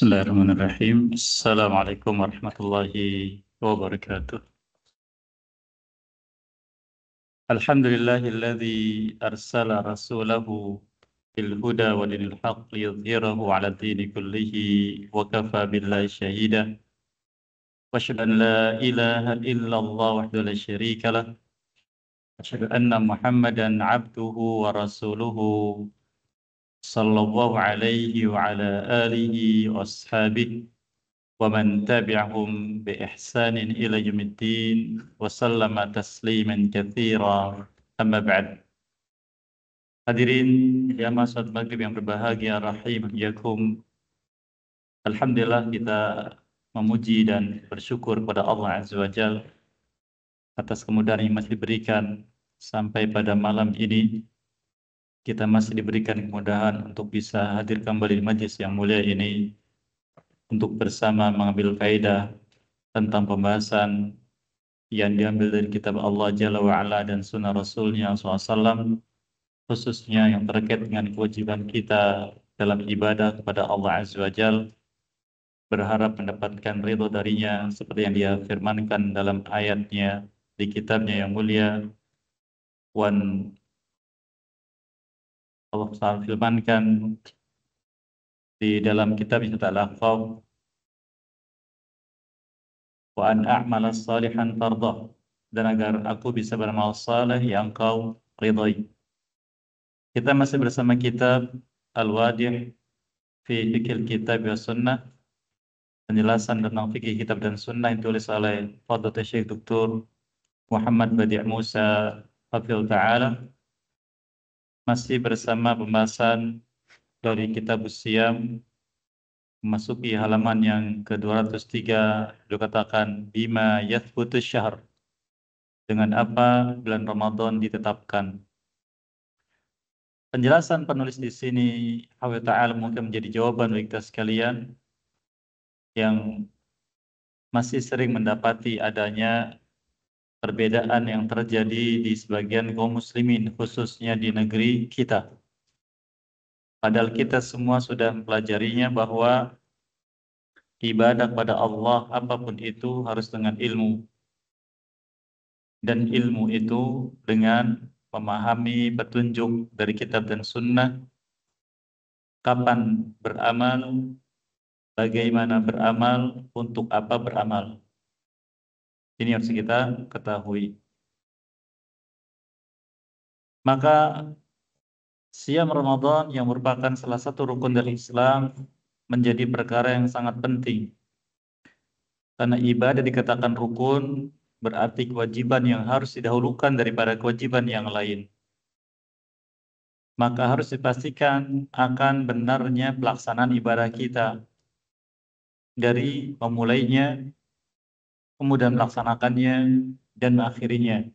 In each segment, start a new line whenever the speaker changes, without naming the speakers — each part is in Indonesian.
Bismillahirrahmanirrahim. Assalamualaikum warahmatullahi wabarakatuh. Alhamdulillahilladzi arsala rasulahu bil huda wa dinil haqq liyudhhirahu 'ala dini kullihi wa kafa billahi shahida. Wa asyhadu an la ilaha illallah wahdahu la syarika lah. Wa asyhadu anna Muhammadan 'abduhu wa rasuluhu sallallahu alaihi wa ala alihi wa ashabihi ومن تبعهم بإحسان إلى يوم الدين وسلم تسليما كثيرا أما بعد. Hadirin jamaah salat maghrib yang berbahagia, rahimakum. Alhamdulillah kita memuji dan bersyukur kepada Allah Azza wa Jalla atas kemudahan yang masih diberikan sampai pada malam ini. Kita masih diberikan kemudahan untuk bisa hadir kembali di majlis yang mulia ini untuk bersama mengambil faedah tentang pembahasan yang diambil dari kitab Allah Jalla wa'ala dan sunnah Rasulnya SAW, khususnya yang terkait dengan kewajiban kita dalam ibadah kepada Allah Azza wa Jalla, berharap mendapatkan ridho darinya seperti yang dia firmankan dalam ayatnya di kitabnya yang mulia. Allah SWT firmankan di dalam kitab Al-Ahqaf, wa an a'mala salihan tardah, dan agar aku bisa beramal saleh yang kau ridhai. Kita masih bersama kitab Al-Wadih fi Fiqhil Kitab wa Sunnah, penjelasan tentang fikih kitab dan sunnah yang ditulis oleh Fadlatul Syekh Dr. Muhammad Badi' Musa Hafidhahullah Ta'ala. Masih bersama pembahasan dari kitab Siyam, memasuki halaman yang ke-203, dikatakan bima yathbutu syahr, dengan apa bulan Ramadan ditetapkan. Penjelasan penulis di sini Hafidhahullah Ta'ala mungkin menjadi jawaban bagi kita sekalian yang masih sering mendapati adanya perbedaan yang terjadi di sebagian kaum muslimin, khususnya di negeri kita. Padahal kita semua sudah mempelajarinya bahwa ibadah kepada Allah apapun itu harus dengan ilmu. Dan ilmu itu dengan memahami petunjuk dari kitab dan sunnah, kapan beramal, bagaimana beramal, untuk apa beramal. Ini harus kita ketahui. Maka Siyam Ramadan yang merupakan salah satu rukun dari Islam menjadi perkara yang sangat penting. Karena ibadah dikatakan rukun, berarti kewajiban yang harus didahulukan daripada kewajiban yang lain. Maka harus dipastikan akan benarnya pelaksanaan ibadah kita. Dari memulainya, kemudian melaksanakannya, dan mengakhirinya.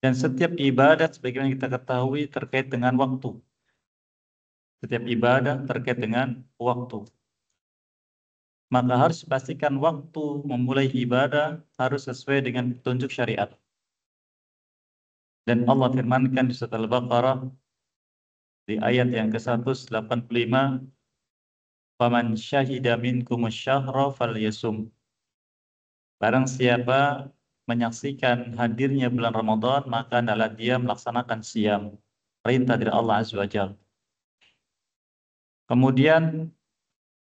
Dan setiap ibadah sebagaimana kita ketahui terkait dengan waktu. Setiap ibadah terkait dengan waktu. Maka harus dipastikan waktu memulai ibadah harus sesuai dengan petunjuk syariat. Dan Allah firmankan di surat Al-Baqarah di ayat yang ke-185, "Faman syahida minkumus syahra falyasum." Barang siapa menyaksikan hadirnya bulan Ramadan, maka adalah dia melaksanakan siyam. Perintah dari Allah Azza wa Jalla. Kemudian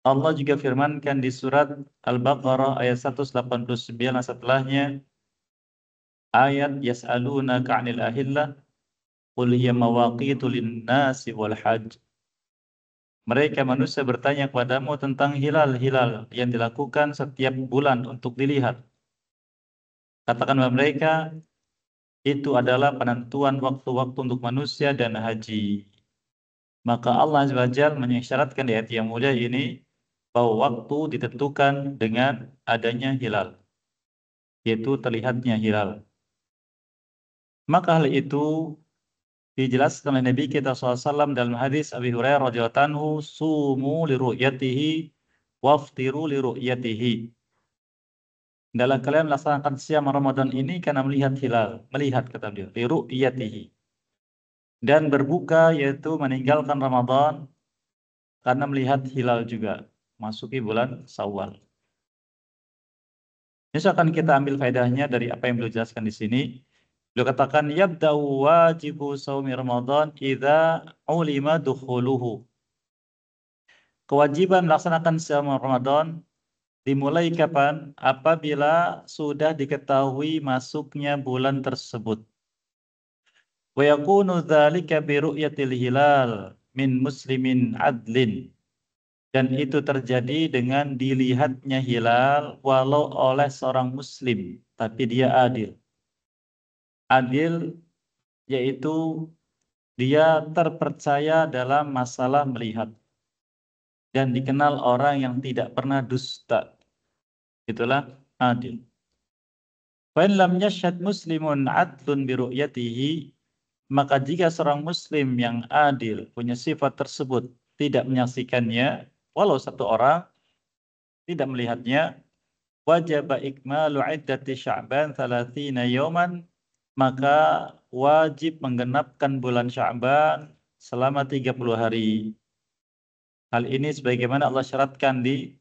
Allah juga firmankan di surat Al-Baqarah ayat 189 setelahnya, ayat yas'alunaka 'anil ahillah qul hiya mawaqitu lin-nasi wal hajj. Mereka manusia bertanya kepadamu tentang hilal-hilal yang dilakukan setiap bulan untuk dilihat. Katakan kepada mereka, itu adalah penentuan waktu-waktu untuk manusia dan haji. Maka Allah Azza wa Jalla mengisyaratkan di ayat yang mulia ini bahwa waktu ditentukan dengan adanya hilal, yaitu terlihatnya hilal. Maka hal itu dijelaskan oleh Nabi kita SAW dalam hadis Abi Hurairah radhiyallahu anhu, sumu li ru'yatihi waftiru li ru'yatihi. Dalam kalian melaksanakan siam Ramadan ini karena melihat hilal, melihat kata beliau, li ru'yatihi. Dan berbuka yaitu meninggalkan Ramadan karena melihat hilal juga masuki bulan Syawal. Ini akan kita ambil faedahnya dari apa yang beliau jelaskan di sini. Beliau katakan yabda'u wajibu shaumi Ramadan idza ulima dukhuluhu. Kewajiban melaksanakan siam Ramadan dimulai kapan? Apabila sudah diketahui masuknya bulan tersebut. Wa yakunu dzalika bi ru'yatil hilal min muslimin adlin. Dan itu terjadi dengan dilihatnya hilal walau oleh seorang muslim, tapi dia adil. Adil yaitu dia terpercaya dalam masalah melihat dan dikenal orang yang tidak pernah dusta. Itulah adil. Fa in lam yashhad muslimun adlun bi ru'yatihi, maka jika seorang muslim yang adil punya sifat tersebut tidak menyaksikannya, walau satu orang tidak melihatnya, wajib ikmalu iddati Sya'ban 30 yawman, maka wajib menggenapkan bulan Sya'ban selama 30 hari. Hal ini sebagaimana Allah syaratkan di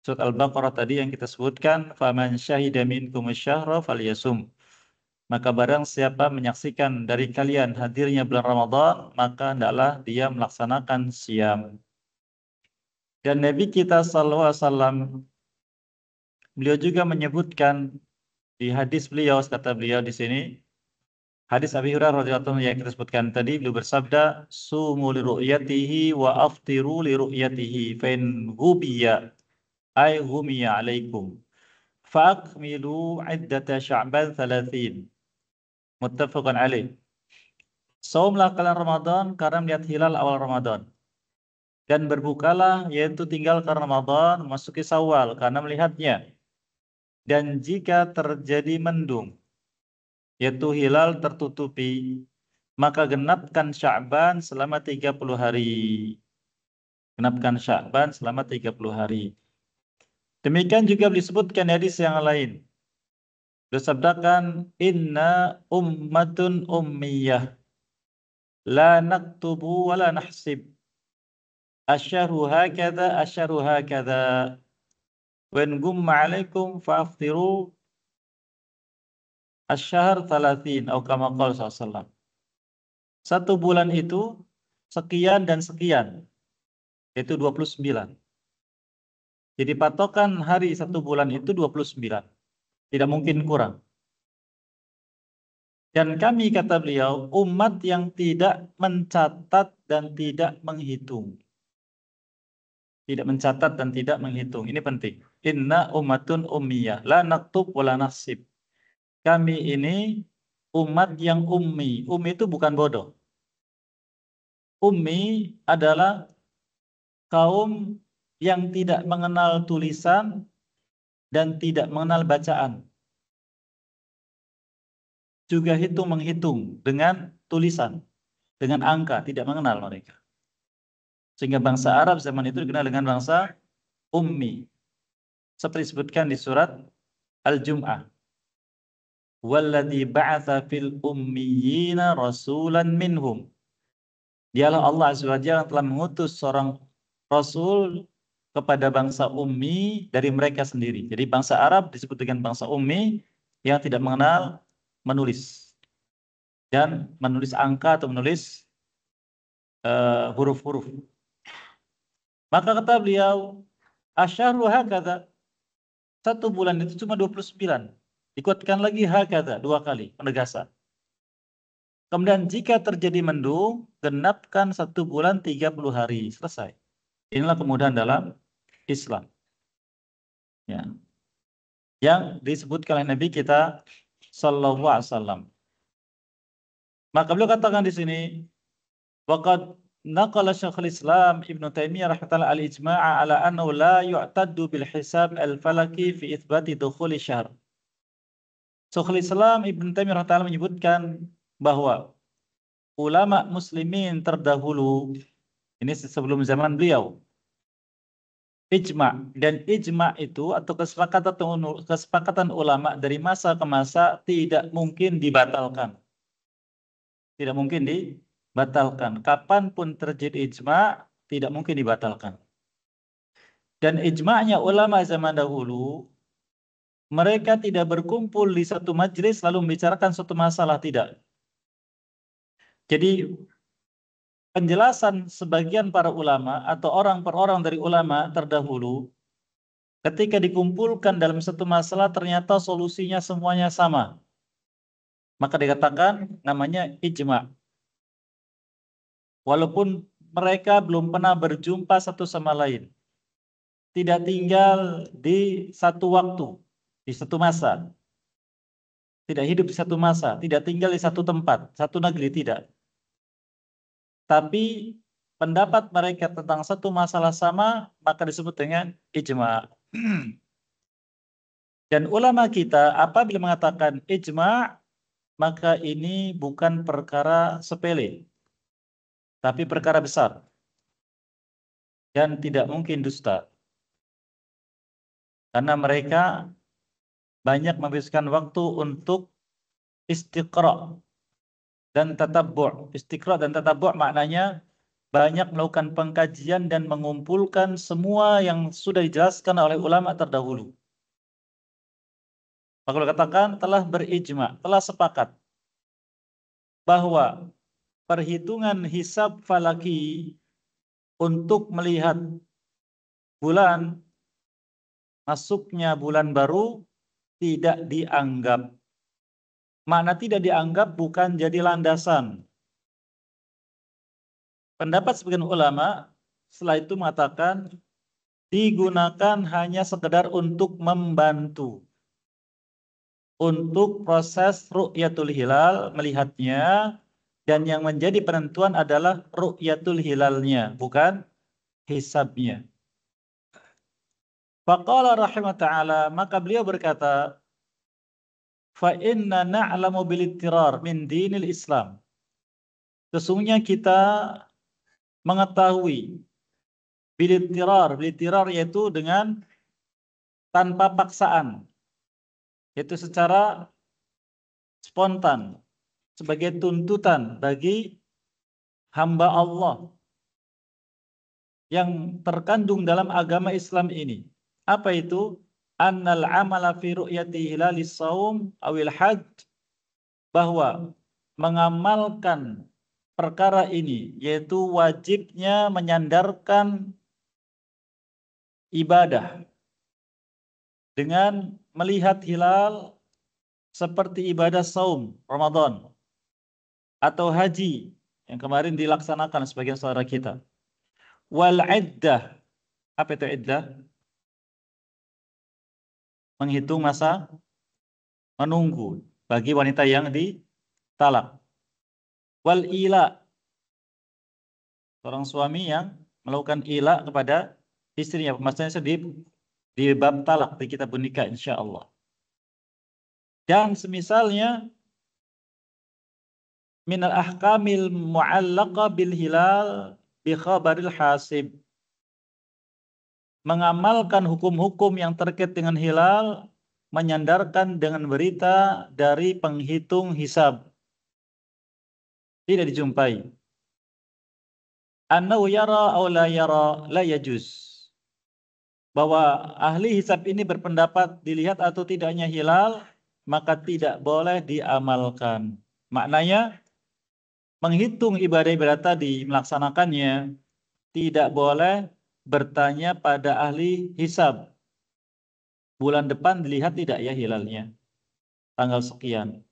surat Al-Baqarah tadi yang kita sebutkan, faman syahida minkum asy-syahra falyasum. Maka barang siapa menyaksikan dari kalian hadirnya bulan Ramadan, maka hendaklah dia melaksanakan siam. Dan Nabi kita sallallahu alaihi wasallam, beliau juga menyebutkan di hadis beliau, kata beliau di sini, hadis Abi Hurairah radhiyallahu anhu yang kita sebutkan tadi, beliau bersabda, sumu li ru'yatihi wa aftiru li ru'yatihi fa in ghubiya ay ghumiya alaikum fa akmilu iddata Sya'ban 30. Muttafaqun alaih. Saumlah kalian Ramadan karena melihat hilal awal Ramadan. Dan berbukalah yaitu tinggal karena Ramadan memasuki Syawal karena melihatnya. Dan jika terjadi mendung yaitu hilal tertutupi, maka genapkan Sya'ban selama 30 hari. Genapkan Sya'ban selama 30 hari. Demikian juga disebutkan hadis yang lain. Disabdakan inna ummatun ummiyah la naktubu wa la nahsib asyharu hakadha asyharu hakadha wa in gumma alaikum fa'aftiru asyahr 30 atau kama qala sallallahu. Satu bulan itu sekian dan sekian, yaitu 29. Jadi patokan hari satu bulan itu 29. Tidak mungkin kurang. Dan kami, kata beliau, umat yang tidak mencatat dan tidak menghitung. Tidak mencatat dan tidak menghitung. Ini penting. Inna ummatun ummiyah. La naktub wa la nasib. Kami ini umat yang ummi. Ummi itu bukan bodoh. Ummi adalah kaum yang tidak mengenal tulisan dan tidak mengenal bacaan. Juga menghitung dengan tulisan, dengan angka, tidak mengenal mereka. Sehingga bangsa Arab zaman itu dikenal dengan bangsa ummi. Seperti disebutkan di surat Al-Jum'ah. Walladzi ba'atsa fil ummiyina rasulan minhum. Dialah Allah Azza wa Jalla telah mengutus seorang rasul kepada bangsa ummi dari mereka sendiri. Jadi bangsa Arab disebut dengan bangsa ummi yang tidak mengenal menulis dan menulis angka atau menulis huruf-huruf. Maka kata beliau, asyharu hakadha, satu bulan itu cuma 29. Dikuatkan lagi hakadha, 2 kali penegasan. Kemudian jika terjadi mendung, genapkan 1 bulan 30 hari, selesai. Inilah kemudahan dalam Islam. Ya. Yang disebutkan oleh Nabi kita sallallahu alaihi wasallam. Maka beliau katakan di sini, waqad naqala Syekhul Islam Ibnu Taimiyah rahimahullah al-ijma'a ala annahu la yu'taddu bil hisab al-falaki fi itsbati dukhuli syahr. Syekhul Islam Ibnu Taimiyah rahimahullah menyebutkan bahwa ulama muslimin terdahulu, ini sebelum zaman beliau, ijma, dan ijma itu atau kesepakatan ulama dari masa ke masa tidak mungkin dibatalkan. Tidak mungkin dibatalkan. Kapanpun terjadi ijma, tidak mungkin dibatalkan. Dan ijma'nya ulama zaman dahulu, mereka tidak berkumpul di satu majelis lalu membicarakan suatu masalah, tidak. Jadi penjelasan sebagian para ulama atau orang per orang dari ulama terdahulu, ketika dikumpulkan dalam satu masalah ternyata solusinya semuanya sama, maka dikatakan namanya ijma'. Walaupun mereka belum pernah berjumpa satu sama lain, tidak tinggal di satu waktu, di satu masa, tidak hidup di satu masa, tidak tinggal di satu tempat, satu negeri, tidak. Tapi pendapat mereka tentang satu masalah sama, maka disebut dengan ijma'. Dan ulama kita apabila mengatakan ijma', maka ini bukan perkara sepele, tapi perkara besar. Dan tidak mungkin dusta. Karena mereka banyak menghabiskan waktu untuk istiqra' dan tatabbu'. Istiqra' dan tatabbu' maknanya banyak melakukan pengkajian dan mengumpulkan semua yang sudah dijelaskan oleh ulama terdahulu. Maka dikatakan telah berijma', telah sepakat bahwa perhitungan hisab falaki untuk melihat bulan, masuknya bulan baru, tidak dianggap. Makna tidak dianggap bukan jadi landasan. Pendapat sebagian ulama setelah itu mengatakan digunakan hanya sekedar untuk membantu. Untuk proses ru'yatul hilal, melihatnya, dan yang menjadi penentuan adalah ru'yatul hilalnya, bukan hisabnya. Faqala rahimah ta'ala, maka beliau berkata, fa inna na'lamu bil ittirar min dinil Islam. Sesungguhnya kita mengetahui bil ittirar yaitu dengan tanpa paksaan, yaitu secara spontan, sebagai tuntutan bagi hamba Allah yang terkandung dalam agama Islam ini. Apa itu? Annal amala fi ru'yati hilalis saum awil hajj, bahwa mengamalkan perkara ini, yaitu wajibnya menyandarkan ibadah dengan melihat hilal seperti ibadah saum Ramadan atau haji yang kemarin dilaksanakan sebagian saudara kita. Wal iddah, apa itu iddah? Menghitung masa menunggu bagi wanita yang ditalak. Wal ila, seorang suami yang melakukan ila kepada istrinya, maksudnya di bab talak di kitab nikah insyaallah. Dan semisalnya minal ahkamil mu'allaqa bil hilal bi khabaril hasib, mengamalkan hukum-hukum yang terkait dengan hilal menyandarkan dengan berita dari penghitung hisab. Tidak dijumpai. Annahu yara aw la yara la yajuz, bahwa ahli hisab ini berpendapat dilihat atau tidaknya hilal maka tidak boleh diamalkan. Maknanya menghitung ibadah-ibadah tadi, melaksanakannya, tidak boleh bertanya pada ahli hisab. Bulan depan dilihat tidak ya hilalnya? Tanggal sekian.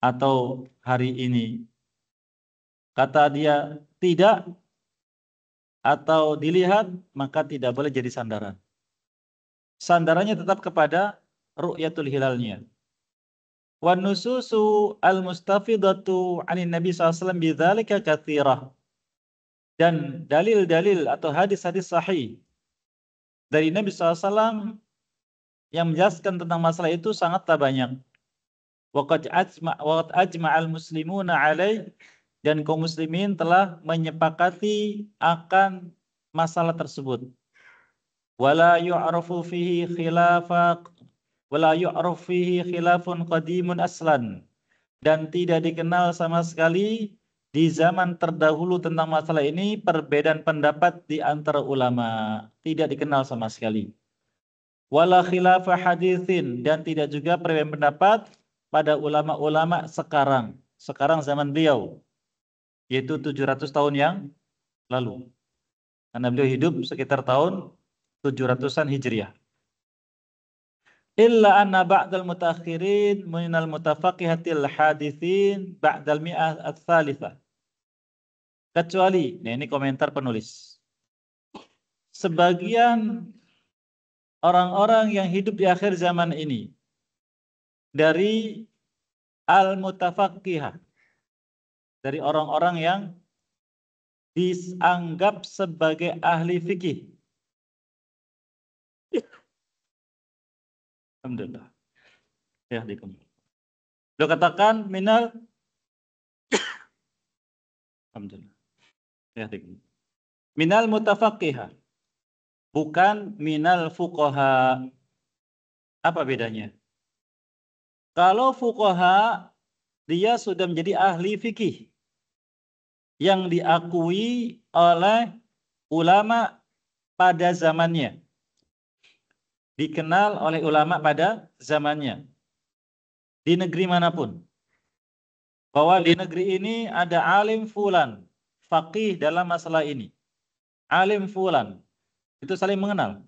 Atau hari ini. Kata dia tidak atau dilihat, maka tidak boleh jadi sandaran. Sandarannya tetap kepada ru'yatul hilalnya. Wan nususu al-mustafidatu 'anin Nabi SAW bidzalika katsirah. Dan dalil-dalil atau hadis-hadis sahih dari Nabi SAW yang menjelaskan tentang masalah itu sangatlah banyak. Waqad ajma'al muslimuna 'alaih, dan kaum muslimin telah menyepakati akan masalah tersebut. Wala yu'rafu fihi khilafun qadimun aslan, dan tidak dikenal sama sekali di zaman terdahulu tentang masalah ini perbedaan pendapat di antara ulama, tidak dikenal sama sekali. Wala khilafah haditsin, dan tidak juga perbedaan pendapat pada ulama-ulama sekarang zaman beliau, yaitu 700 tahun yang lalu. Karena beliau hidup sekitar tahun 700-an Hijriah. Illa anna ba'dal mutaakhirin minal mutafaqihatil haditsin ba'dal mi'ah ats-tsalitsah. Kecuali, nah ini komentar penulis. Sebagian orang-orang yang hidup di akhir zaman ini dari al-mutafaqqihah, dari orang-orang yang dianggap sebagai ahli fikih. Alhamdulillah. Ya, dikum. Beliau katakan minal, alhamdulillah. Ya, dikum. Minal mutafaqqihah, bukan minal fuqaha. Apa bedanya? Kalau fuqaha, dia sudah menjadi ahli fikih yang diakui oleh ulama pada zamannya. Dikenal oleh ulama pada zamannya. Di negeri manapun. Bahwa di negeri ini ada alim fulan, faqih dalam masalah ini. Alim fulan, itu saling mengenal.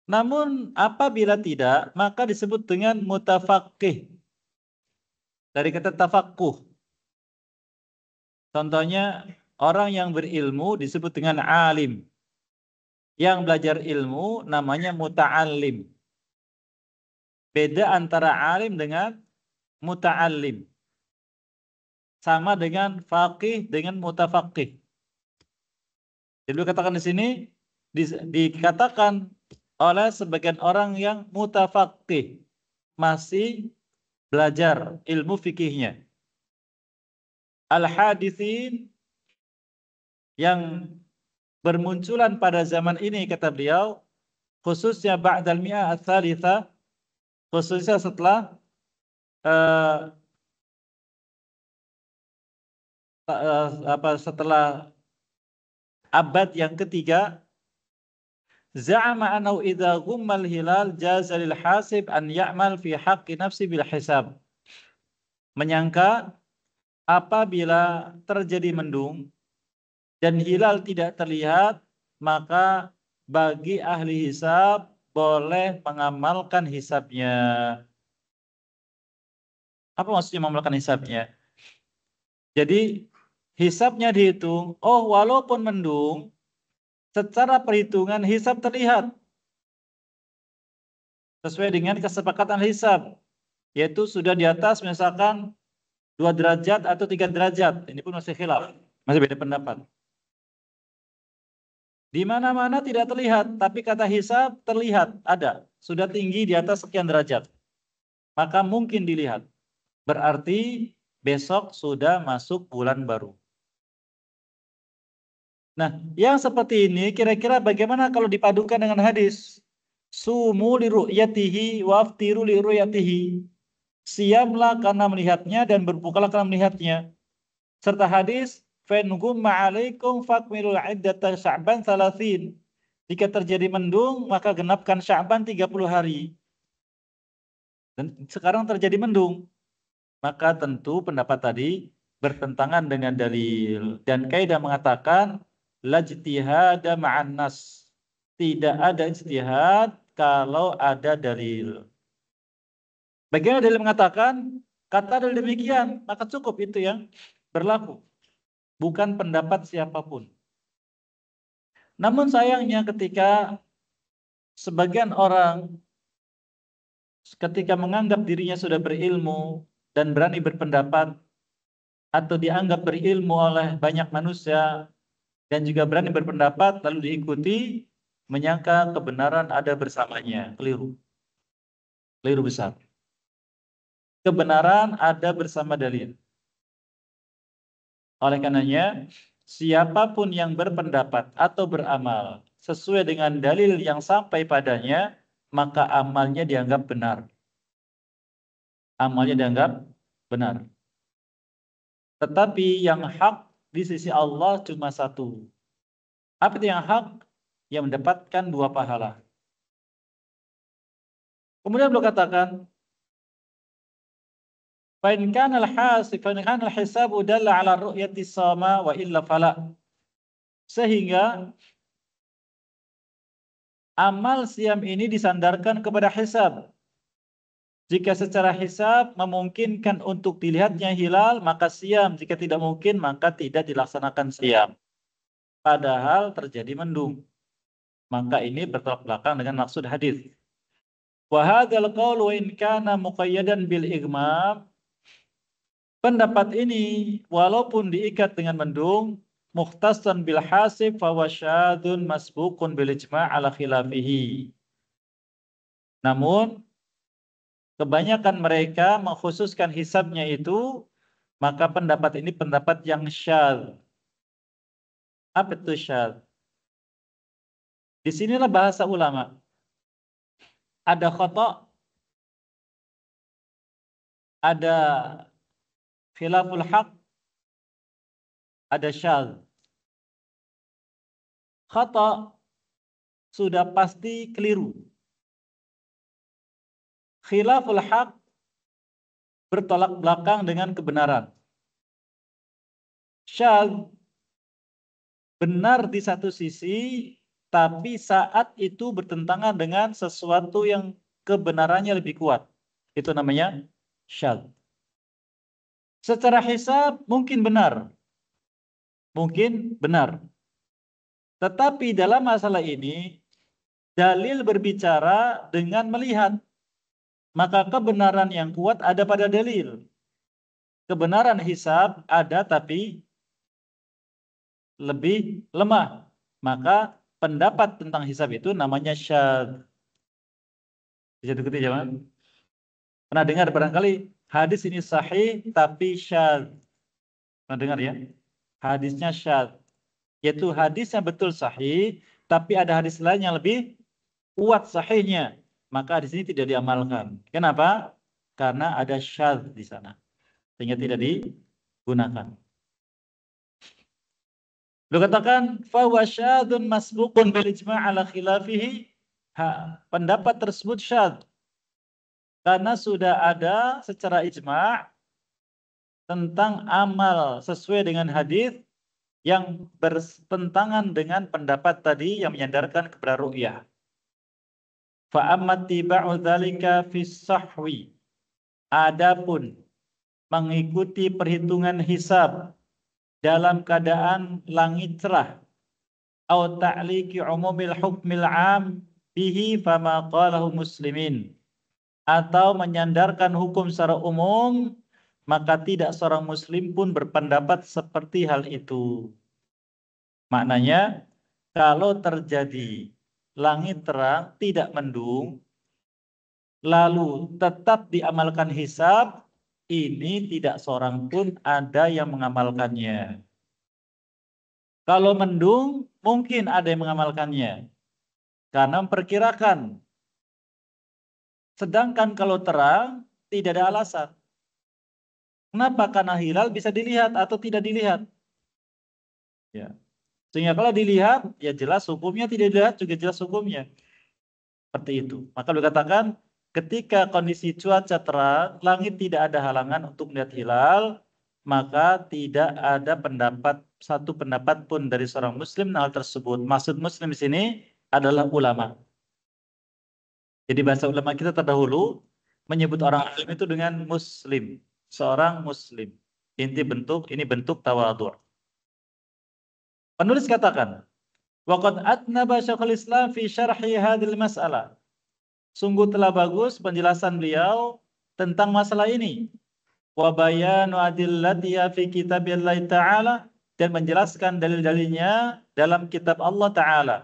Namun apabila tidak, maka disebut dengan mutafaqih. Dari kata tafaqquh. Contohnya, orang yang berilmu disebut dengan alim. Yang belajar ilmu namanya muta'allim. Beda antara alim dengan muta'allim. Sama dengan faqih dengan mutafaqih. Jadi katakan di sini dikatakan oleh sebagian orang yang mutafaqih, masih belajar ilmu fikihnya. Al-haditsin, yang bermunculan pada zaman ini kata beliau, khususnya ba'dal mi'ah ats-tsalitsah, khususnya setelah setelah abad yang ketiga, za'ama annahu idza ghummal hilal jaza lil hasib an ya'mal fi haqqi nafsi bil hisab. Menyangka apabila terjadi mendung dan hilal tidak terlihat, maka bagi ahli hisab boleh mengamalkan hisabnya. Apa maksudnya mengamalkan hisabnya? Jadi hisabnya dihitung, oh walaupun mendung, secara perhitungan hisab terlihat. Sesuai dengan kesepakatan hisab, yaitu sudah di atas misalkan 2 derajat atau 3 derajat. Ini pun masih khilaf, masih beda pendapat. Di mana-mana tidak terlihat, tapi kata hisab terlihat, ada. Sudah tinggi di atas sekian derajat. Maka mungkin dilihat. Berarti besok sudah masuk bulan baru. Nah, yang seperti ini kira-kira bagaimana kalau dipadukan dengan hadis? Sumu li ru'yatihi wa aftiru li ru'yatihi. Siamlah karena melihatnya dan berbukalah karena melihatnya. Serta hadis, fa'nugum ma'alaikum fakmilul iddata Sya'ban 30. Jika terjadi mendung, maka genapkan Sya'ban 30 hari. Dan sekarang terjadi mendung, maka tentu pendapat tadi bertentangan dengan dalil. Dan kaidah mengatakan la ijtihada ma'an nas. Tidak ada ijtihad kalau ada dalil. Bagaimana dalil mengatakan? Kata dalil demikian, maka cukup itu yang berlaku. Bukan pendapat siapapun. Namun sayangnya ketika sebagian orang ketika menganggap dirinya sudah berilmu dan berani berpendapat, atau dianggap berilmu oleh banyak manusia dan juga berani berpendapat lalu diikuti, menyangka kebenaran ada bersamanya. Keliru. Keliru besar. Kebenaran ada bersama dalil. Oleh karenanya, siapapun yang berpendapat atau beramal sesuai dengan dalil yang sampai padanya, maka amalnya dianggap benar. Amalnya dianggap benar. Tetapi yang hak di sisi Allah cuma satu. Apa itu yang hak? Yang mendapatkan 2 pahala. Kemudian beliau katakan, fa in kana al-hisabu dalla ala ru'yati sama wa illa fala. Sehingga amal siam ini disandarkan kepada hisab. Jika secara hisab memungkinkan untuk dilihatnya hilal, maka siam. Jika tidak mungkin, maka tidak dilaksanakan siam. Padahal terjadi mendung. Maka ini bertolak belakang dengan maksud hadis. Wa hadzal qaul wa in kana muqayyadan bil igmam. Pendapat ini walaupun diikat dengan mendung, mukhtasan bil hasib fa wasyadun masbuqun bil ijma' ala khilafihi. Namun kebanyakan mereka mengkhususkan hisabnya itu, maka pendapat ini pendapat yang syadz. Apa itu syadz? Di sinilah bahasa ulama. Ada khata', ada khilaful haq, ada syadz. Khata' sudah pasti keliru. Khilaful haq bertolak belakang dengan kebenaran. Syadz benar di satu sisi, tapi saat itu bertentangan dengan sesuatu yang kebenarannya lebih kuat. Itu namanya syadz. Secara hisab mungkin benar. Mungkin benar. Tetapi dalam masalah ini, dalil berbicara dengan melihat. Maka kebenaran yang kuat ada pada dalil. Kebenaran hisab ada tapi lebih lemah. Maka pendapat tentang hisab itu namanya syadz. Bisa diikuti jemaah? Pernah dengar barangkali hadis ini sahih tapi syadz. Pernah dengar ya? Hadisnya syadz. Yaitu hadisnya betul sahih, tapi ada hadis lain yang lebih kuat sahihnya. Maka di sini tidak diamalkan. Kenapa? Karena ada syadz di sana. Sehingga tidak digunakan. Lu katakan fahuwa syadzun masbuqun bil ijma' ala khilafihi. Pendapat tersebut syadz. Karena sudah ada secara ijma' tentang amal sesuai dengan hadis yang bertentangan dengan pendapat tadi yang menyandarkan kepada ru'yah. Fa amma tiba'u dzalika fi sahwi. Adapun mengikuti perhitungan hisab dalam keadaan langit cerah atau ta'liqi umumil hukmil 'am bihi fama qalahu muslimin, atau menyandarkan hukum secara umum, maka tidak seorang muslim pun berpendapat seperti hal itu. Maknanya kalau terjadi langit terang tidak mendung lalu tetap diamalkan hisab, ini tidak seorang pun ada yang mengamalkannya. Kalau mendung, mungkin ada yang mengamalkannya. Karena memperkirakan. Sedangkan kalau terang, tidak ada alasan. Kenapa? Karena hilal bisa dilihat atau tidak dilihat. Ya. Sehingga kalau dilihat, ya jelas hukumnya, tidak dilihat juga jelas hukumnya. Seperti itu. Maka dikatakan, ketika kondisi cuaca terang, langit tidak ada halangan untuk melihat hilal, maka tidak ada satu pendapat pun dari seorang muslim hal tersebut. Maksud muslim di sini adalah ulama. Jadi bahasa ulama kita terdahulu menyebut orang muslim itu dengan muslim, seorang muslim. Ini bentuk tawadhu'. Penulis katakan, waqad atnaba Syekhul Islam fi syarhi hadhil mas'alah. Sungguh telah bagus penjelasan beliau tentang masalah ini. Wa bayanu adillatiha fi kitabillahi ta'ala, dan menjelaskan dalil-dalilnya dalam kitab Allah Ta'ala.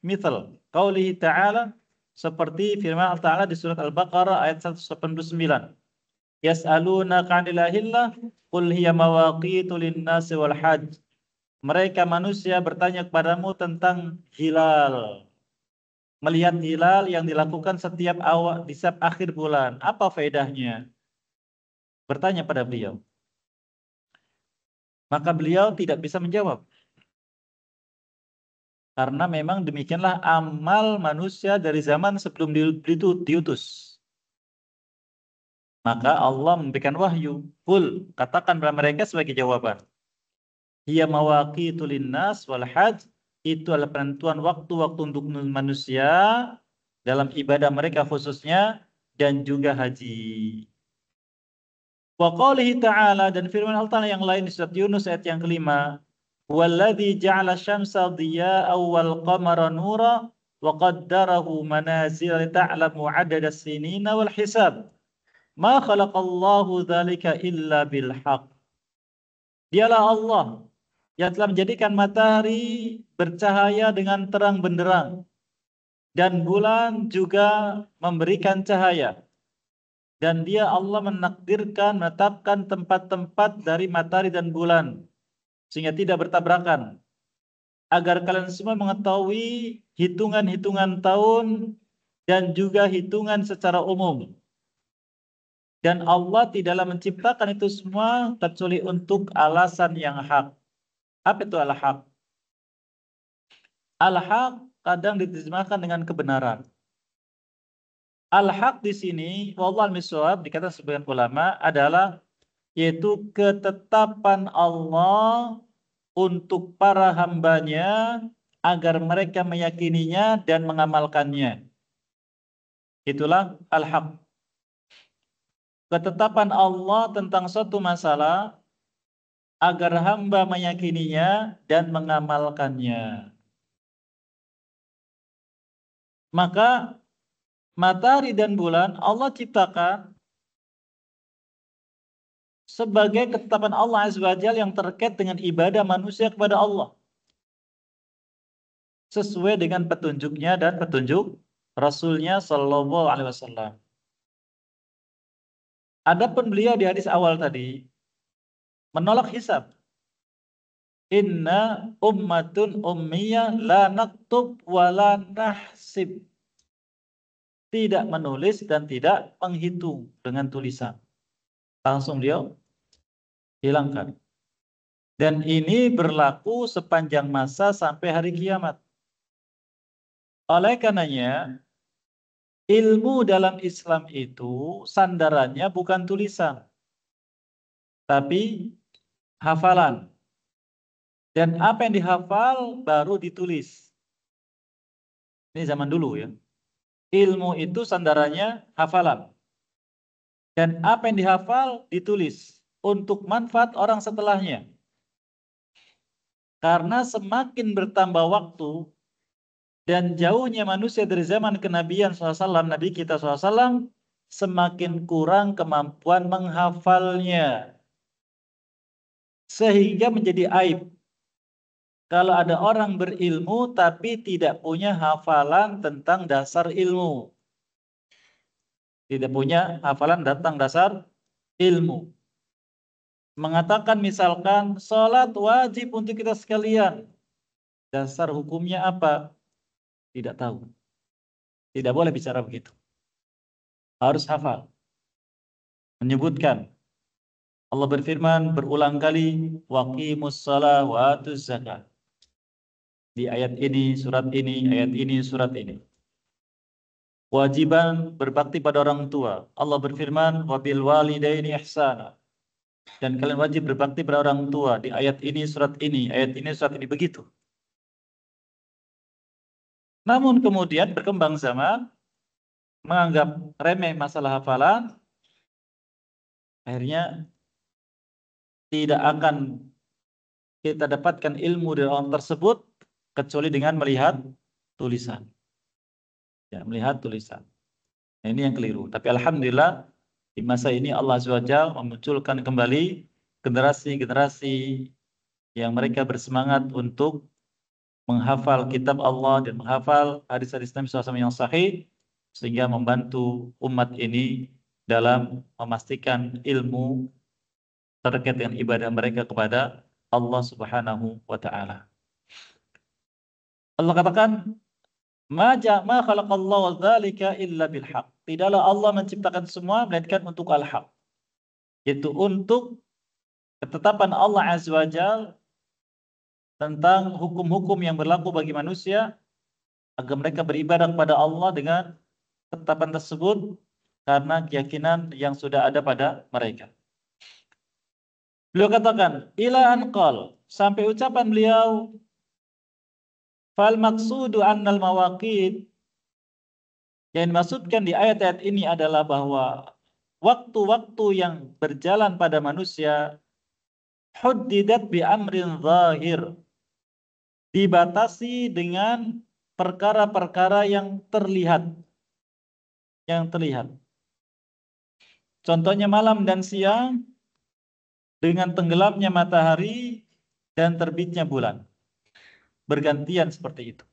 Misal, qaulihi ta'ala, seperti firman Allah Ta'ala di surat Al-Baqarah ayat 189. Yas'alunaka 'anil ahillah, qul hiya mawaqitu lin-nasi wal hajj. Mereka manusia bertanya kepadamu tentang hilal. Melihat hilal yang dilakukan setiap di setiap akhir bulan. Apa faedahnya? Bertanya pada beliau. Maka beliau tidak bisa menjawab. Karena memang demikianlah amal manusia dari zaman sebelum diutus. Maka Allah memberikan wahyu. Qul, katakan kepada mereka sebagai jawaban. Hiya mawaqitu linnas wal hajj. Itu adalah penentuan waktu-waktu untuk manusia dalam ibadah mereka khususnya dan juga haji. Wa qalihi ta'ala, dan firman Allah Ta'ala yang lain di surat Yunus ayat yang kelima. Walladzi ja'ala syamsa dhiya'an wal qamara nura wa qaddarahu manazila lita'lamu 'adada as-sinina wal hisab. Ma khalaqallahu dzalika illa bil haqq. Dialah Allah yang telah menjadikan matahari bercahaya dengan terang benderang dan bulan juga memberikan cahaya. Dan dia Allah menakdirkan, menetapkan tempat-tempat dari matahari dan bulan sehingga tidak bertabrakan, agar kalian semua mengetahui hitungan-hitungan tahun dan juga hitungan secara umum. Dan Allah tidaklah menciptakan itu semua kecuali untuk alasan yang hak. Apa itu al-haq? Al-haq kadang diterjemahkan dengan kebenaran. Al-haq di sini, wallahu a'lam, dikatakan sebagian ulama adalah yaitu ketetapan Allah untuk para hambanya agar mereka meyakininya dan mengamalkannya. Itulah al-haq. Ketetapan Allah tentang suatu masalah agar hamba meyakininya dan mengamalkannya. Maka matahari dan bulan Allah ciptakan sebagai ketetapan Allah Azza wa Jalla yang terkait dengan ibadah manusia kepada Allah, sesuai dengan petunjuknya dan petunjuk Rasulnya Shallallahu Alaihi Wasallam. Adapun beliau di hadis awal tadi menolak hisab. Inna ummatun ummiyah la naktub wa la nahsib. Tidak menulis dan tidak menghitung dengan tulisan. Langsung beliau hilangkan. Dan ini berlaku sepanjang masa sampai hari kiamat. Oleh karenanya, ilmu dalam Islam itu sandarannya bukan tulisan, tapi hafalan. Dan apa yang dihafal baru ditulis. Ini zaman dulu ya. Ilmu itu sandarannya hafalan. Dan apa yang dihafal ditulis untuk manfaat orang setelahnya. Karena semakin bertambah waktu dan jauhnya manusia dari zaman kenabian SAW, Nabi kita SAW, semakin kurang kemampuan menghafalnya. Sehingga menjadi aib kalau ada orang berilmu tapi tidak punya hafalan tentang dasar ilmu. Tidak punya hafalan tentang dasar ilmu. Mengatakan misalkan sholat wajib untuk kita sekalian. Dasar hukumnya apa? Tidak tahu. Tidak boleh bicara begitu. Harus hafal. Menyebutkan. Allah berfirman berulang kali. Waqimus shalah wa atuz zakat. Di ayat ini, surat ini, ayat ini, surat ini. Kewajiban berbakti pada orang tua. Allah berfirman, wabil walidaini ihsana. Dan kalian wajib berbakti pada orang tua. Di ayat ini, surat ini, ayat ini, surat ini, begitu. Namun kemudian berkembang zaman, menganggap remeh masalah hafalan, akhirnya tidak akan kita dapatkan ilmu dari orang tersebut kecuali dengan melihat tulisan. Ya, melihat tulisan. Nah, ini yang keliru. Tapi alhamdulillah di masa ini Allah SWT memunculkan kembali generasi-generasi yang mereka bersemangat untuk menghafal kitab Allah dan menghafal hadis-hadis Nabi SAW yang sahih sehingga membantu umat ini dalam memastikan ilmu terkait dengan ibadah mereka kepada Allah Subhanahu wa taala. Allah katakan, ma khalaqallahu dzalika illa bil haqq. Tidaklah Allah menciptakan semua melainkan untuk al-haq. Yaitu untuk ketetapan Allah Azza wa Jalla tentang hukum-hukum yang berlaku bagi manusia agar mereka beribadah kepada Allah dengan ketetapan tersebut karena keyakinan yang sudah ada pada mereka. Beliau katakan, ila anqal, sampai ucapan beliau, fal maqsudu annal mawaqit, yang dimaksudkan di ayat-ayat ini adalah bahwa waktu-waktu yang berjalan pada manusia huddidat bi amrin zahir, dibatasi dengan perkara-perkara yang terlihat. Contohnya malam dan siang dengan tenggelamnya matahari dan terbitnya bulan. Bergantian seperti itu.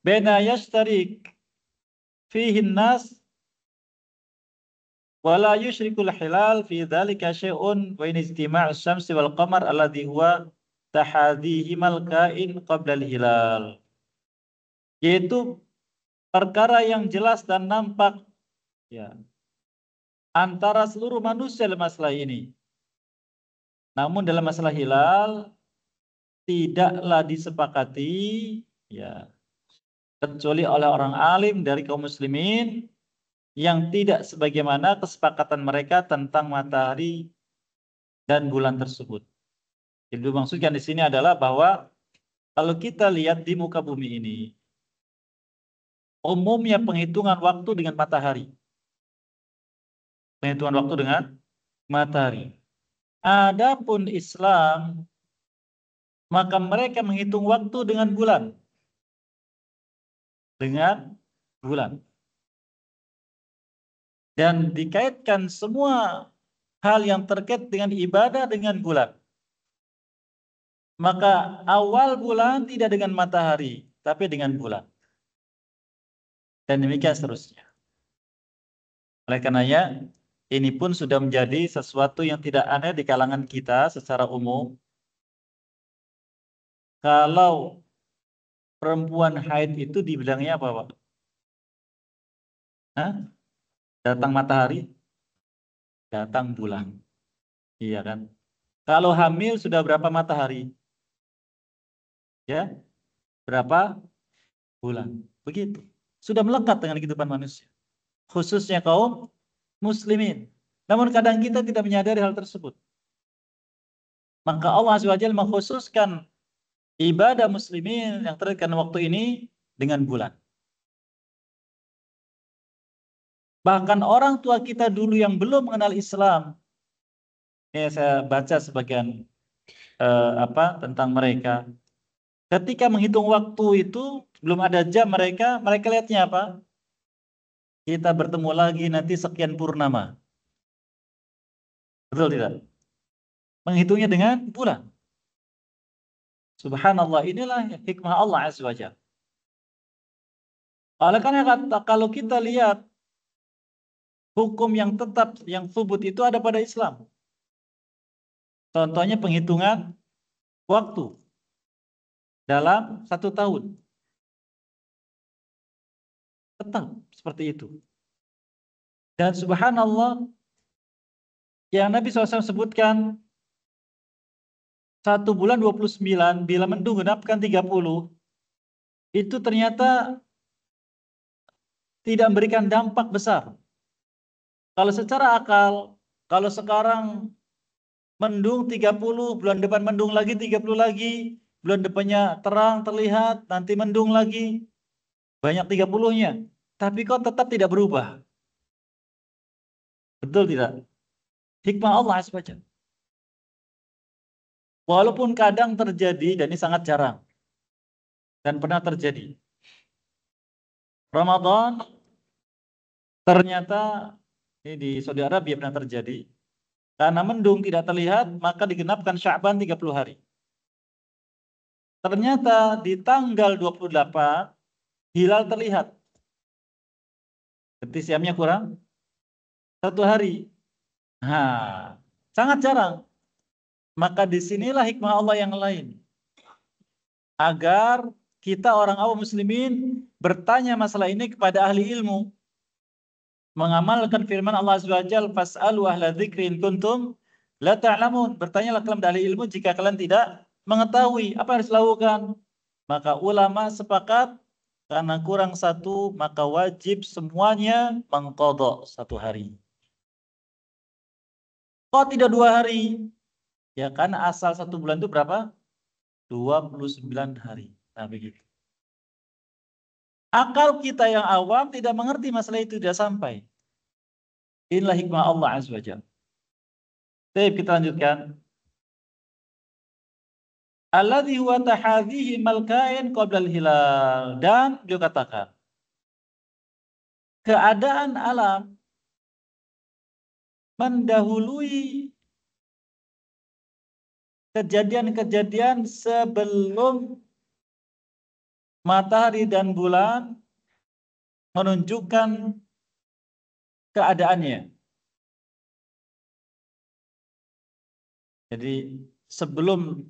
Bena yashtarik fihi nas wala yushrikul hilal fi dzalika syai'un wa in istima'us syamsi wal qamar alladhi huwa tahadhihimal kain qabla al-hilal. Yaitu perkara yang jelas dan nampak ya antara seluruh manusia dalam masalah ini. Namun dalam masalah hilal tidaklah disepakati ya kecuali oleh orang alim dari kaum muslimin yang tidak sebagaimana kesepakatan mereka tentang matahari dan bulan tersebut. Jadi maksudkan di sini adalah bahwa kalau kita lihat di muka bumi ini, umumnya penghitungan waktu dengan matahari. Penghitungan waktu dengan matahari. Adapun Islam, maka mereka menghitung waktu dengan bulan. Dengan bulan. Dan dikaitkan semua hal yang terkait dengan ibadah dengan bulan. Maka awal bulan tidak dengan matahari, tapi dengan bulan. Dan demikian seterusnya. Oleh karenanya, ini pun sudah menjadi sesuatu yang tidak aneh di kalangan kita secara umum. Kalau perempuan haid itu dibilangnya apa, Pak? Hah? Datang matahari, datang bulan. Iya kan? Kalau hamil sudah berapa matahari? Ya, berapa bulan? Begitu. Sudah melekat dengan kehidupan manusia. Khususnya kaum muslimin. Namun kadang kita tidak menyadari hal tersebut. Maka Allah SWT mengkhususkan ibadah muslimin yang terkait dengan waktu ini dengan bulan. Bahkan orang tua kita dulu yang belum mengenal Islam, ya saya baca sebagian tentang mereka. Ketika menghitung waktu itu belum ada jam mereka lihatnya apa? Kita bertemu lagi nanti sekian purnama. Betul tidak? Menghitungnya dengan bulan. Subhanallah, inilah hikmah Allah Azza wa Jalla. Oleh karena kalau kita lihat hukum yang tetap, yang subut itu ada pada Islam. Contohnya penghitungan waktu dalam 1 tahun. Tetap seperti itu. Dan subhanallah, yang Nabi SAW sebutkan 1 bulan 29, bila mendung genapkan 30, itu ternyata tidak memberikan dampak besar. Kalau secara akal, kalau sekarang mendung 30, bulan depan mendung lagi 30 lagi, bulan depannya terang terlihat, nanti mendung lagi, banyak 30-nya. Tapi kok tetap tidak berubah. Betul tidak? Hikmah Allah SWT. Walaupun kadang terjadi, dan ini sangat jarang. Dan pernah terjadi. Ramadan, ternyata ini di Saudi Arabia pernah terjadi. Karena mendung tidak terlihat, maka digenapkan Sya'ban 30 hari. Ternyata di tanggal 28, hilal terlihat. Berarti siamnya kurang 1 hari. Nah, sangat jarang. Maka disinilah hikmah Allah yang lain. Agar kita orang awam muslimin bertanya masalah ini kepada ahli ilmu. Mengamalkan firman Allah Azza wa Jalla, fas'alu ahla dzikri in kuntum La ta'lamun, bertanyalah kalian ahli ilmu jika kalian tidak mengetahui apa yang harus dilakukan. Maka ulama sepakat karena kurang satu maka wajib semuanya mengqadha 1 hari. Kok tidak 2 hari? Ya karena asal 1 bulan itu berapa? 29 hari. Nah begitu. Akal kita yang awam tidak mengerti masalah itu, tidak sampai. Inilah hikmah Allah Azza wa Jalla. Baik, kita lanjutkan. Alladzi huwa tahadhihi malkain qabla al-hilal. Dan beliau katakan, keadaan alam mendahului kejadian-kejadian sebelum matahari dan bulan menunjukkan keadaannya. Jadi sebelum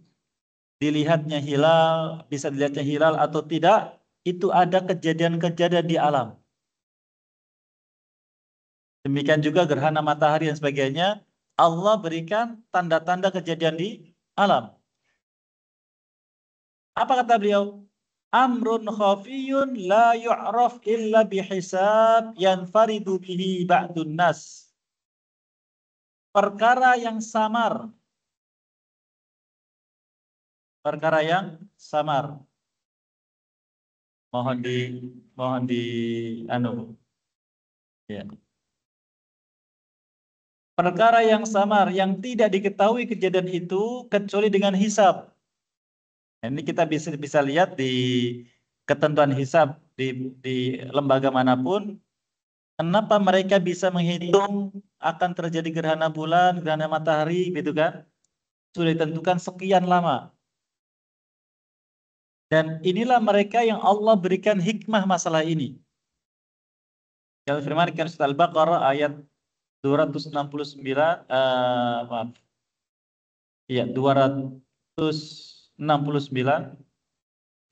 dilihatnya hilal, bisa dilihatnya hilal atau tidak, itu ada kejadian-kejadian di alam. Demikian juga gerhana matahari dan sebagainya, Allah berikan tanda-tanda kejadian di alam. Apa kata beliau? Amrun khafiyun la yu'raf illa bihisab yanfaridu bihi ba'dun nas. Perkara yang samar. Perkara yang samar. Mohon di anu. Ya. Perkara yang samar yang tidak diketahui kejadian itu kecuali dengan hisab. Ini kita bisa lihat di ketentuan hisab di lembaga manapun. Kenapa mereka bisa menghitung akan terjadi gerhana bulan, gerhana matahari, gitu kan? Sudah ditentukan sekian lama. Dan inilah mereka yang Allah berikan hikmah masalah ini. Yang firmankan surat Al-Baqarah ayat 269, maaf. Iya, 269.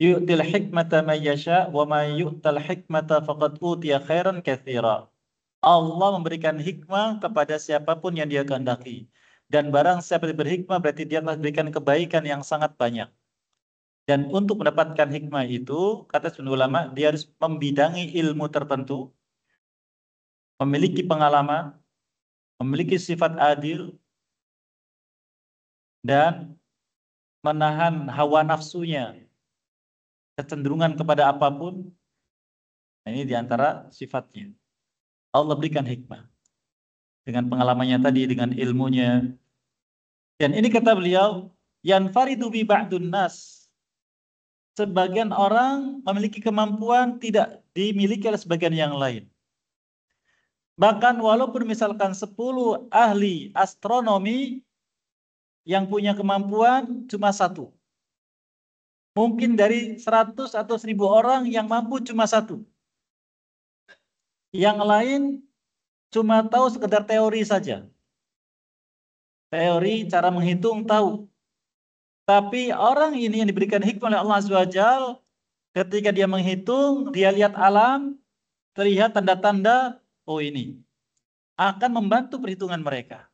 Yu'til hikmata may yasha wa may yu'tal hikmata faqad utiya khairan katsira. Allah memberikan hikmah kepada siapapun yang Dia kehendaki. Dan barang siapa yang berhikmah berarti dia telah memberikan kebaikan yang sangat banyak. Dan untuk mendapatkan hikmah itu, kata sebagian ulama, dia harus membidangi ilmu tertentu, memiliki pengalaman, memiliki sifat adil, dan menahan hawa nafsunya, kecenderungan kepada apapun. Nah, ini diantara sifatnya. Allah berikan hikmah. Dengan pengalamannya tadi, dengan ilmunya. Dan ini kata beliau, yanfaridu bi ba'dun nas. Sebagian orang memiliki kemampuan tidak dimiliki oleh sebagian yang lain. Bahkan walaupun misalkan 10 ahli astronomi yang punya kemampuan cuma 1. Mungkin dari 100 atau 1000 orang yang mampu cuma 1. Yang lain cuma tahu sekedar teori saja. Teori, cara menghitung, tahu. Tapi orang ini yang diberikan hikmah oleh Allah SWT, ketika dia menghitung, dia lihat alam, terlihat tanda-tanda, oh ini akan membantu perhitungan mereka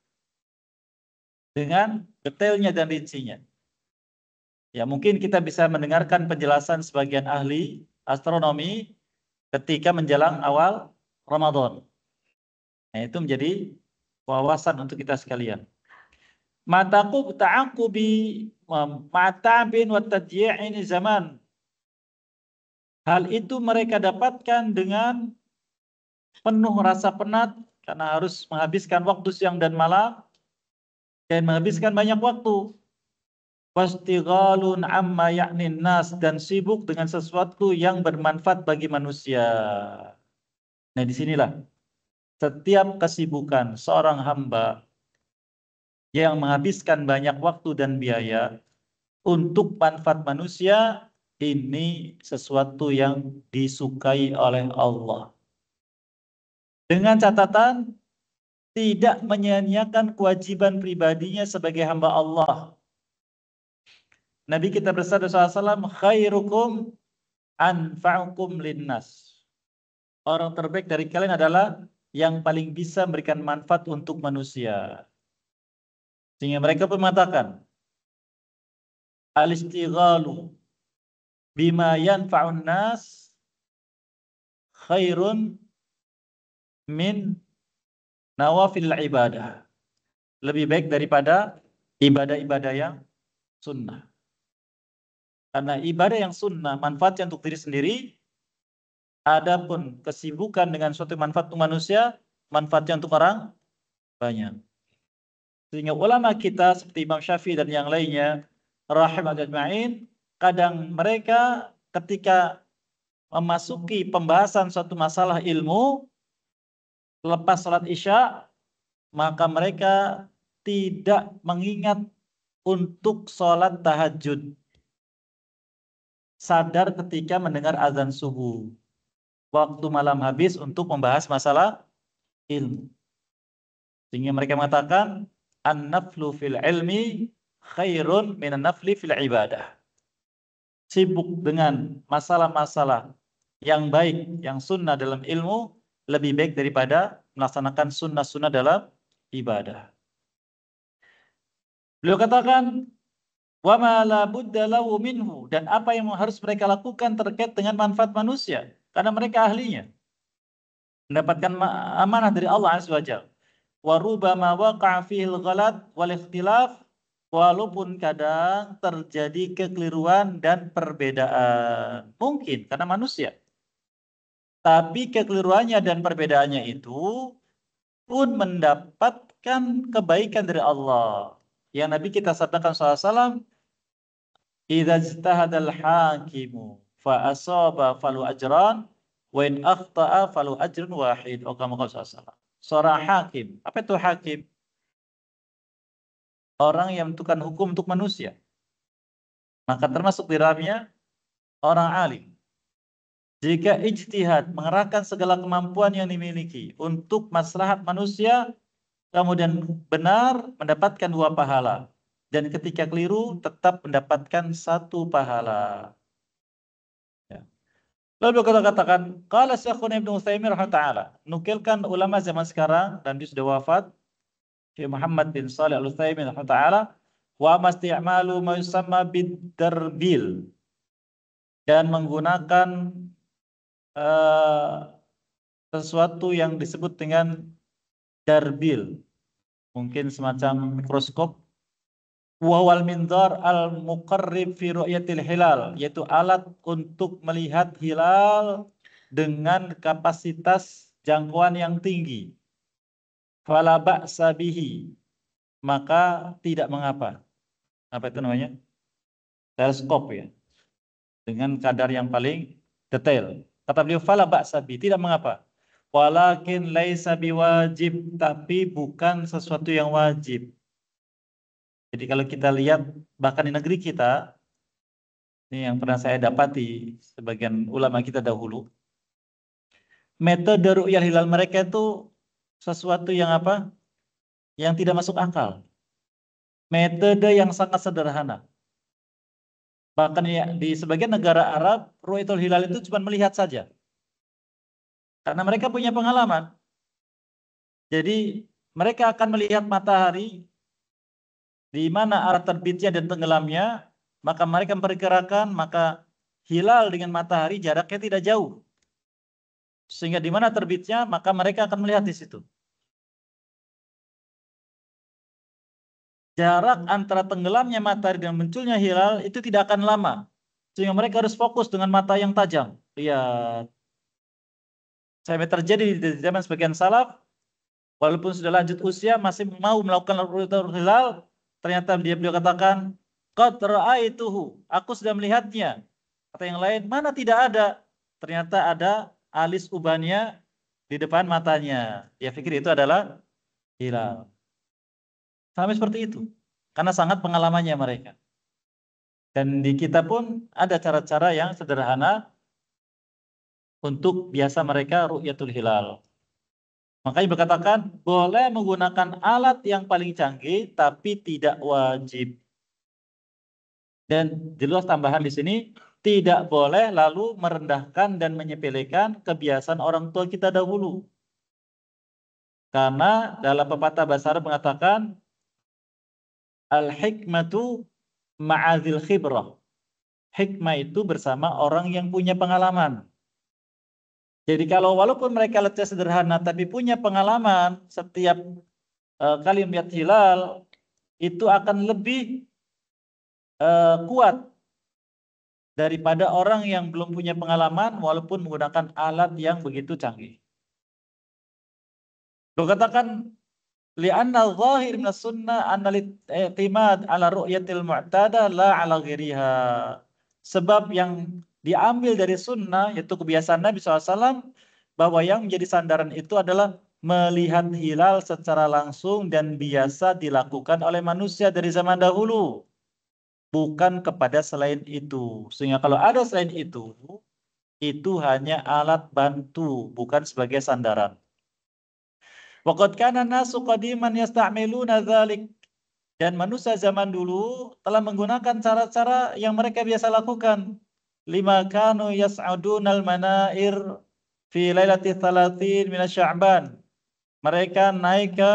dengan detailnya dan rincinya. Ya, mungkin kita bisa mendengarkan penjelasan sebagian ahli astronomi ketika menjelang awal Ramadan. Nah, itu menjadi wawasan untuk kita sekalian. Mataku ta'aqubi mata'bin wa tadyi'in zaman. Hal itu mereka dapatkan dengan penuh rasa penat karena harus menghabiskan waktu siang dan malam dan menghabiskan banyak waktu. Wastighalun amma ya'nin nas, dan sibuk dengan sesuatu yang bermanfaat bagi manusia. Nah, disinilah setiap kesibukan seorang hamba yang menghabiskan banyak waktu dan biaya untuk manfaat manusia, ini sesuatu yang disukai oleh Allah. Dengan catatan tidak menyia-nyiakan kewajiban pribadinya sebagai hamba Allah. Nabi kita bersabda SAW, khairukum anfa'ukum linnas. Orang terbaik dari kalian adalah yang paling bisa memberikan manfaat untuk manusia. Sehingga mereka pun mengatakan, al-istighalu bima yanfa'un nas khairun min nawafil ibadah. Lebih baik daripada ibadah-ibadah yang sunnah. Karena ibadah yang sunnah manfaatnya untuk diri sendiri, adapun kesibukan dengan suatu manfaat untuk manusia, manfaatnya untuk orang banyak. Sehingga ulama kita seperti Imam Syafi'i dan yang lainnya, rahimahullah ajma'in, kadang mereka ketika memasuki pembahasan suatu masalah ilmu, lepas salat Isya, maka mereka tidak mengingat untuk sholat tahajud. Sadar ketika mendengar azan subuh. Waktu malam habis untuk membahas masalah ilmu. Sehingga mereka mengatakan, an-naflu fil ilmi khairun minan nafli fil ibadah. Sibuk dengan masalah-masalah yang baik, yang sunnah dalam ilmu, lebih baik daripada melaksanakan sunnah-sunnah dalam ibadah. Beliau katakan, wa ma la budda lahu minhu, dan apa yang harus mereka lakukan terkait dengan manfaat manusia, karena mereka ahlinya mendapatkan amanah dari Allah Azza wa Jalla. Wa rubama waqa'a fihi al-ghalat wal ikhtilaf, walaupun kadang terjadi kekeliruan dan perbedaan, mungkin karena manusia, tapi kekeliruannya dan perbedaannya itu pun mendapatkan kebaikan dari Allah. Yang Nabi kita sabdakan SAW, idza ijtahadal hakimu fa asaba falu ajran wa in akhta'a falu ajrun wahid. Oh, kamu SAW. Seorang hakim. Apa itu hakim? Orang yang menentukan hukum untuk manusia. Maka termasuk di dalamnya orang alim. Jika ijtihad mengerahkan segala kemampuan yang dimiliki untuk maslahat manusia, kemudian benar, mendapatkan 2 pahala. Dan ketika keliru, tetap mendapatkan 1 pahala. Ya. Lalu beliau katakan, qala Syekhuna Ibnu Utsaimin rahimahullah, nukilkan ulama zaman sekarang dan dia sudah wafat, Syekh Muhammad bin Shalih Al-Utsaimin rahimahullah, wa masti'malu ma yusamma bid-darbil, dan menggunakan sesuatu yang disebut dengan darbil, mungkin semacam mikroskop, wal minzar al muqarrib fi ru'yatil hilal, yaitu alat untuk melihat hilal dengan kapasitas jangkauan yang tinggi. Fala ba'sa bihi, maka tidak mengapa. Apa itu namanya? Teleskop ya. Dengan kadar yang paling detail. Kata beliau, fala ba'sa bihi, tidak mengapa. Walakin laisa biwajib, tapi bukan sesuatu yang wajib. Jadi kalau kita lihat bahkan di negeri kita, ini yang pernah saya dapati sebagian ulama kita dahulu, metode ru'yah hilal mereka itu sesuatu yang apa? Yang tidak masuk akal. Metode yang sangat sederhana. Bahkan ya, di sebagian negara Arab, ru'yatul hilal itu cuma melihat saja. Karena mereka punya pengalaman. Jadi mereka akan melihat matahari di mana arah terbitnya dan tenggelamnya, maka mereka memperkirakan maka hilal dengan matahari jaraknya tidak jauh. Sehingga di mana terbitnya, maka mereka akan melihat di situ. Jarak antara tenggelamnya matahari dan munculnya hilal itu tidak akan lama. Sehingga mereka harus fokus dengan mata yang tajam. Lihat. Sampai terjadi di zaman sebagian salaf, walaupun sudah lanjut usia, masih mau melakukan ru'yatul hilal, ternyata beliau katakan, qad ra'aituhu, aku sudah melihatnya. Kata yang lain, mana tidak ada. Ternyata ada alis ubannya di depan matanya. Dia pikir itu adalah hilal. Sampai seperti itu. Karena sangat pengalamannya mereka. Dan di kita pun ada cara-cara yang sederhana untuk biasa mereka ru'yatul hilal. Makanya berkatakan boleh menggunakan alat yang paling canggih tapi tidak wajib. Dan jelas tambahan di sini, tidak boleh lalu merendahkan dan menyepelekan kebiasaan orang tua kita dahulu. Karena dalam pepatah bahasa Arab mengatakan, Al-hikmatu ma'adzil khibrah. Hikmah itu bersama orang yang punya pengalaman. Jadi kalau walaupun mereka letih sederhana tapi punya pengalaman, setiap kali melihat hilal itu akan lebih kuat daripada orang yang belum punya pengalaman walaupun menggunakan alat yang begitu canggih. Lo katakan li'anna zahir min sunnah anna al-i'timad ala ru'yatil mu'tada la ala ghairiha. Sebab yang diambil dari sunnah yaitu kebiasaan Nabi SAW bahwa yang menjadi sandaran itu adalah melihat hilal secara langsung dan biasa dilakukan oleh manusia dari zaman dahulu, bukan kepada selain itu. Sehingga kalau ada selain itu hanya alat bantu, bukan sebagai sandaran. Waqad kana nasu qadiman yasta'miluna dzalik. Dan manusia zaman dulu telah menggunakan cara-cara yang mereka biasa lakukan. Lima kanu yas'adunal manair fi lailati 30 min Sya'ban. Mereka naik ke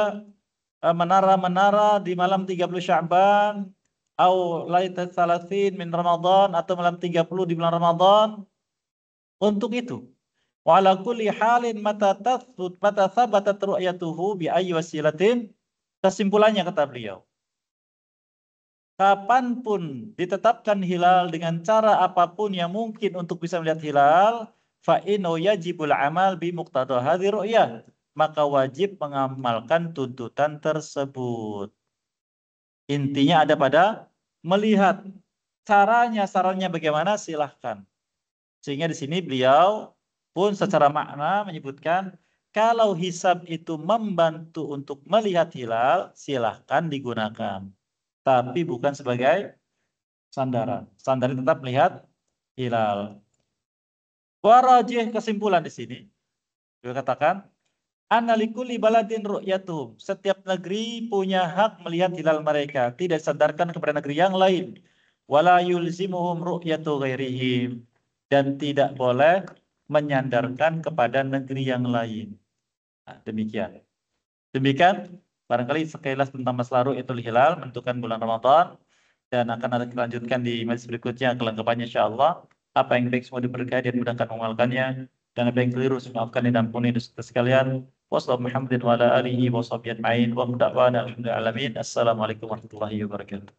menara-menara di malam 30 Sya'ban atau lailati 30 min Ramadan atau malam 30 di bulan Ramadan untuk itu. Wa ala kulli halin mata thabatat ru'yatuhu bi ayyi wasilatin. Kesimpulannya kata beliau, kapanpun ditetapkan hilal dengan cara apapun yang mungkin untuk bisa melihat hilal, fa innahu yajibul amal bi muqtada hadhihi ru'yah. Maka wajib mengamalkan tuntutan tersebut. Intinya ada pada melihat. Caranya, sarannya bagaimana silahkan. Sehingga di sini beliau pun secara makna menyebutkan kalau hisab itu membantu untuk melihat hilal, silahkan digunakan. Tapi bukan sebagai sandaran. Sandaran tetap melihat hilal. Warajih kesimpulan di sini. Beliau katakan, analikuli baladin ru'yatum. Setiap negeri punya hak melihat hilal mereka. Tidak disandarkan kepada negeri yang lain. Wala yulzimuhum ru'yatu ghairihim. Dan tidak boleh menyandarkan kepada negeri yang lain. Nah, demikian. Demikian, barangkali sekilas tentang masalah ru'yatul hilal, menentukan bulan Ramadan. Dan akan ada dilanjutkan di majlis berikutnya kelengkapannya insyaallah. Apa yang baik semua diberkahi dan mudahkan mengamalkannya, dan apa yang keliru maafkan dan ampuni dosa sekalian. Wassalamualaikum warahmatullahi wabarakatuh. Assalamualaikum warahmatullahi wabarakatuh.